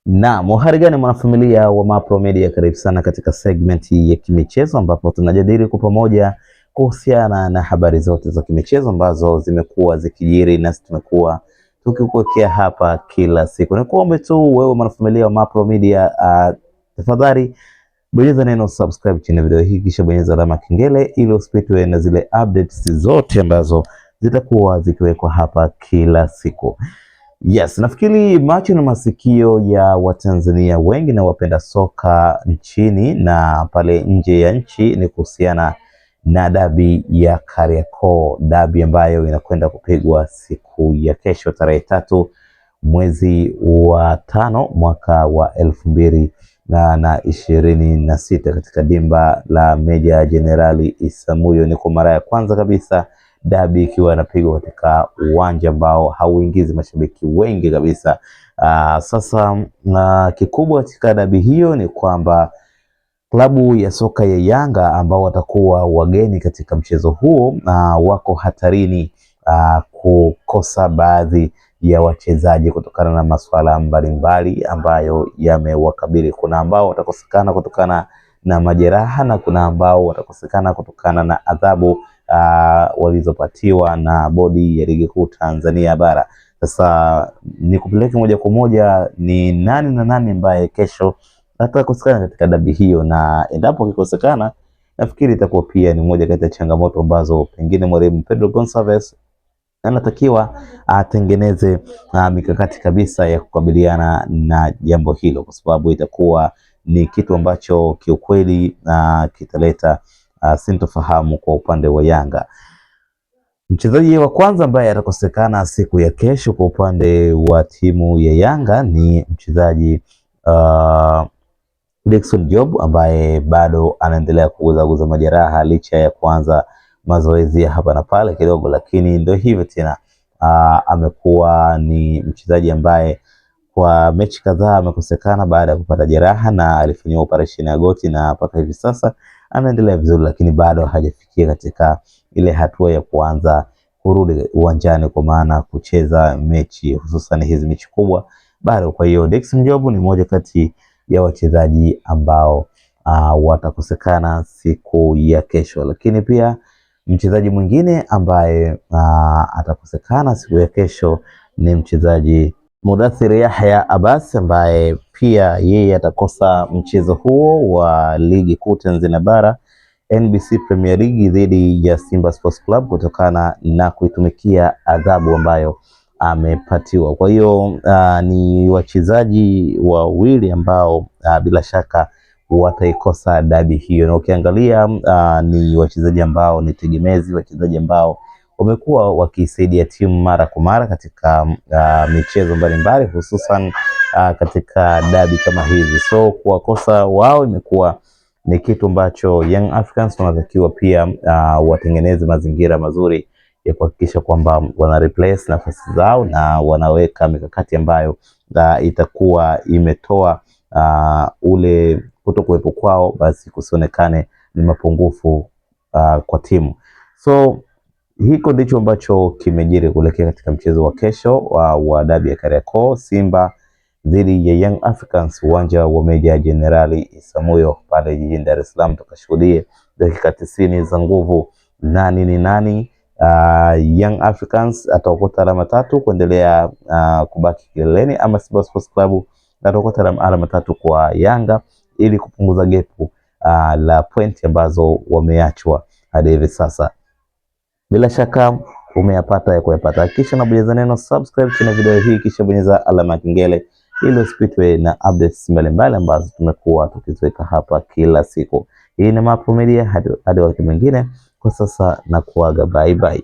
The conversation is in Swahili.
Na muhari gani mwanafamilia wa Mapro Media, karibu sana katika segment ya kimichezo ambapo tunajadili kwa pamoja kuhusiana na habari zote za kimichezo ambazo zimekuwa zikijiri na tumekuwa tukikuwekea hapa kila siku. Nikuombe tu wewe mwanafamilia wa Mapro Media, tafadhali bonyeza neno subscribe chini ya video hii, kisha bonyeza alama kengele ili usipitwe na zile updates zote ambazo zitakuwa zikiwekwa hapa kila siku. Yes, nafikiri macho na masikio ya Watanzania wengi na wapenda soka nchini na pale nje ya nchi ni kuhusiana na dabi ya Kariakoo, dabi ambayo inakwenda kupigwa siku ya kesho tarehe 3 mwezi wa 5 mwaka wa 2026 katika dimba la Meja Jenerali Isamuhyo. Ni kwa mara ya kwanza kabisa dabi ikiwa inapigwa katika uwanja ambao hauingizi mashabiki wengi kabisa. Sasa kikubwa katika dabi hiyo ni kwamba klabu ya soka ya Yanga ambao watakuwa wageni katika mchezo huo wako hatarini kukosa baadhi ya wachezaji kutokana na masuala mbalimbali ambayo yamewakabili. Kuna ambao watakosekana kutokana na majeraha na kuna ambao watakosekana kutokana na adhabu walizopatiwa na bodi ya ligi kuu Tanzania bara. Sasa ni kupeleke moja kwa moja ni nani na nani ambaye kesho atakosekana katika dabi hiyo, na endapo kikosekana nafikiri itakuwa pia ni moja kati ya changamoto ambazo pengine mwalimu Pedro Gonçalves anatakiwa atengeneze mikakati kabisa ya kukabiliana na jambo hilo, kwa sababu itakuwa ni kitu ambacho kiukweli kitaleta sintofahamu kwa upande wa Yanga. Mchezaji wa kwanza ambaye atakosekana siku ya kesho kwa upande wa timu ya Yanga ni mchezaji Dickson Job ambaye bado anaendelea kuguza majeraha licha ya kuanza mazoezi ya hapa na pale kidogo, lakini ndio hivyo tena. Amekuwa ni mchezaji ambaye kwa mechi kadhaa amekosekana baada ya kupata jeraha na alifanywa operation ya goti, na mpaka hivi sasa anaendelea vizuri, lakini bado hajafikia katika ile hatua ya kuanza kurudi uwanjani kwa maana kucheza mechi, hususan hizi mechi kubwa bado. Kwa hiyo Dickson Job ni moja kati ya wachezaji ambao watakosekana siku ya kesho, lakini pia mchezaji mwingine ambaye atakosekana siku ya kesho ni mchezaji Mudathir Yahya Abbas ambaye pia yeye atakosa mchezo huo wa ligi kuu Tanzania bara NBC Premier League dhidi ya Simba Sports Club kutokana na kuitumikia adhabu ambayo amepatiwa. Kwa hiyo ni wachezaji wawili ambao bila shaka wataikosa dabi hiyo, na ukiangalia ni wachezaji ambao ni tegemezi, wachezaji ambao wamekuwa wakisaidia timu mara kwa mara katika michezo mbalimbali, hususan katika dabi kama hizi. So kuwakosa wao imekuwa ni kitu ambacho Young Africans wanatakiwa pia watengeneze mazingira mazuri ya kuhakikisha kwamba wana replace nafasi zao na wanaweka mikakati ambayo itakuwa imetoa ule kutokuwepo kwao basi kusionekane ni mapungufu kwa timu. So hiko ndicho ambacho kimejiri kuelekea katika mchezo wa kesho wa dabi ya Kariakoo, Simba dhidi ya Young Africans, uwanja wa Meja Jenerali Isamuhyo pale jijini Dar es Salaam. Tukashuhudie dakika 90 za nguvu. Nani ni nani? Young Africans ataokota alama 3 kuendelea kubaki kileleni, ama Simba Sports Club ataokota alama 3 kwa Yanga ili kupunguza gepu la pointi ambazo wameachwa hadi hivi sasa. Bila shaka umeyapata ya kuyapata. Kisha na bonyeza neno subscribe chini video hii, kisha bonyeza alama ya kengele ili usipitwe na updates mbalimbali ambazo tumekuwa tukiziweka hapa kila siku. Hii ni Mapro Media, hadi wakati mwingine. Kwa sasa na kuaga, bye bye.